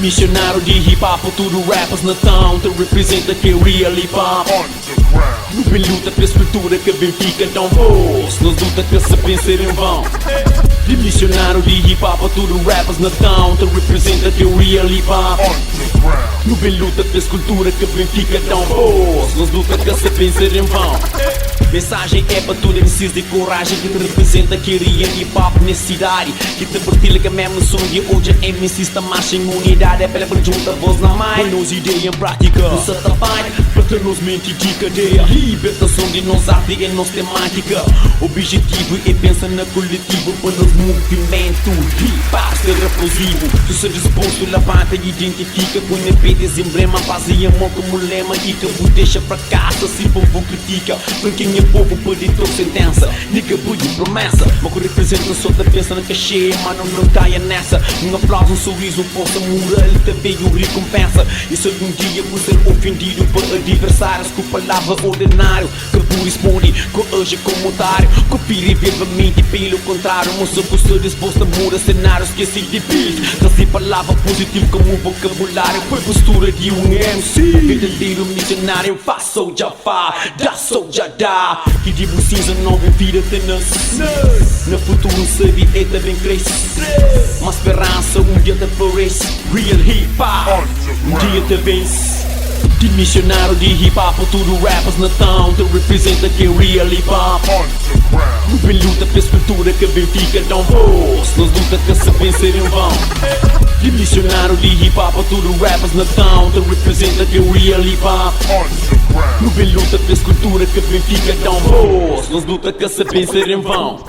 Missionário de hip-hop, tudo rappers na town. Te representa que é real hip-hop. No bem luta pela escultura que bem fica tão voz. Nos luta que se vencer em vão. De missionário de hip-hop, tudo rappers na town. Te representa que é real hip-hop. No bem luta pela escultura que bem fica tão voz. Nos luta que se vencer em vão. Mensagem é para tudo MCs de coragem que te representa que real hip-hop necessidade. Que te partilha que a mesma sonho de hoje a MCs tá marcha em unidade. É pela junta voz na mãe, põe nos ideias em prática. Nos atrapalha, para ter nos mente de cadeia. Libertação de nos arte e nos temática. Objetivo é pensar na coletivo para nos movimento. Hip-hop ser explosivo. Tu ser disposto, levanta e identifica. Com NPTs, emblema, paz e amor como lema. E que vos deixa pra casa se o povo critica. Para quem é povo pode ter sentença. Nigga, pode promessa. Mas que representa só te pensa na cachê. Mano, não caia nessa. Um aplauso, um sorriso, um força moral. Também o recompensa. E se algum dia por ser ofendido por adversários com palavra ordinário, que por responde com hoje como otário. Confira vivamente pelo contrário. Moça por ser disposto a mudar cenários que se divide. Trazer palavra positiva como vocabulário. Foi postura de um MC. Verdadeiro missionário. Faz ou já faz. Dá ou já dá. Que de cinza nova vida tem nas. No futuro sabe e também cresce. Uma esperança um dia te floresce. Real hip hop um dia te vence. De missionário de hip hop, tudo rappers na town. Te representa que é real hip hop. No bem luta pela escultura que bem fica tão voz. Nos luta que se vencer em vão. De missionário de hip hop, tudo rappers na town. Te representa que é real hip hop. No bem luta pela escultura que bem fica tão voz. Nos luta que se vencer em vão.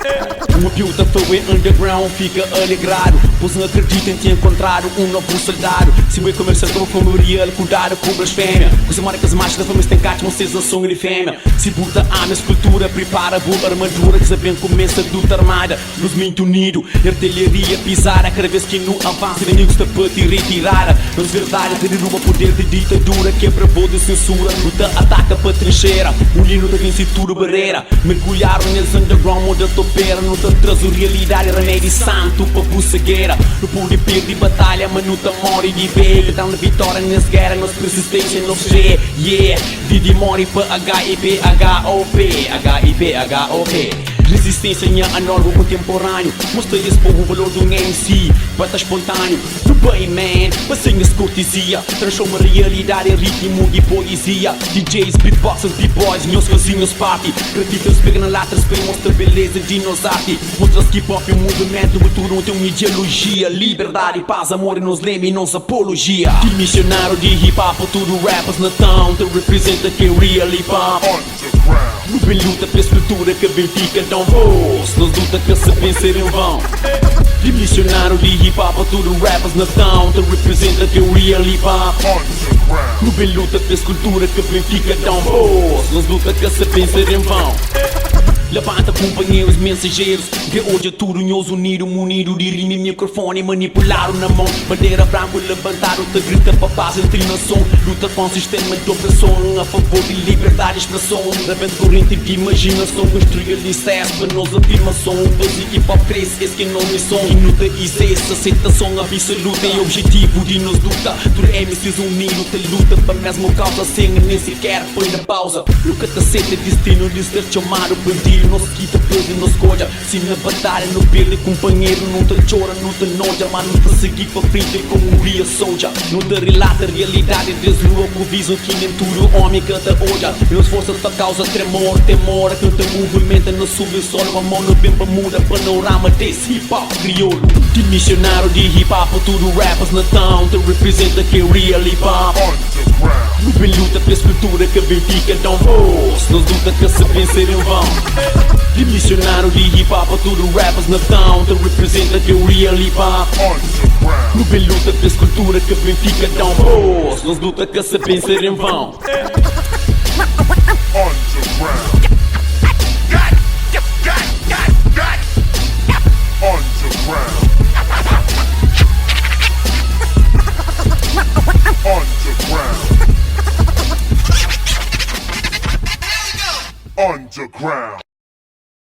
O apiuta foi underground, fica alegrado. Pois não acredita em ter encontrado um novo soldado. Se o e-commerce como foi real, cuidado com blasfémia. Os marcas máscaras, famílias tem cate, vocês não são de fêmea. Se buta a minha escultura, prepara boa armadura. Que sabem começa luta armada, nos mente unido. Artilharia pisada, cada vez que no avanço inimigos te pode retirar. Nos verdade, ter o poder de ditadura. Quebra boa de censura, luta ataca para trincheira. Unindo da cintura barreira. Mergulharam nesse underground, modelo topeira. Não te traz realidade, remédio santo para a cegueira. No poder perder batalha, mas não te morre de ver. Dá na vitória nessa guerra, nos persistência, nos G. Yeah, Didi morre para HIP, HOP, HIP, HOP. Resistência em anólogo contemporâneo. Mostra esse povo o valor de um MC. Bata espontâneo, do bem man. Passinhas cortesia. Transforma a realidade em ritmo de poesia. DJs, beatboxers, b-boys, meus cozinhos party. Gratitas pega na lata, espelho, mostra beleza de nos arte. Mostra que hip hop é um movimento, futuro tem uma ideologia. Liberdade, paz, amor e nos leme e nos apologia. De missionário de hip hop, tudo rappers na town. Te representa que é real hip hop. No bem luta pela escultura que bem fica tão voz. Nos luta que se vencer em vão. De missionário de hip hop, tudo rappers na town. Te representa que é real hip hop. No bem luta pela escultura que bem fica tão voz. Nos luta que se vencer em vão. Levanta companheiros, mensageiros. Que hoje é tudo nós unido, munido de rima e microfone. Manipularam na mão, bandeira branca levantaram. Te grita para paz entre nação. Luta com o sistema de opressão. A favor de liberdade e expressão. Repente corrente de imaginação. Construir alicerce para nós afirmação. Fazer hip hop cresce, esse que não é som. E luta isso é essa aceitação absoluta. E objetivo de nos luta. Tudo MCs unidos, te luta para a mesma causa. Sem nem sequer põe na pausa. Nunca te aceita destino de ser chamado bandido. Nos quita, perde, nos coja. Se na batalha não perde companheiro, não te chora, não te noja. Mas não te seguir para frente como um real soldier. Não te relata a realidade, deslua com visão que nem tudo homem canta hoje. Meus forças para causa tremor, temor. Que te movimenta no subsolo. A mão no bem para muda panorama desse hip hop crioulo. De missionário de hip hop, tudo rappers na town. Te representa que é real hip hop. No bem luta pela escultura que bem fica tão voz. Nos luta que se vencer em vão. De missionário de hip hop, tudo rappers na town. Te representa que é real hip hop. No bem luta pela escultura que bem fica tão voz. Nos luta que se vencer em vão. Underground.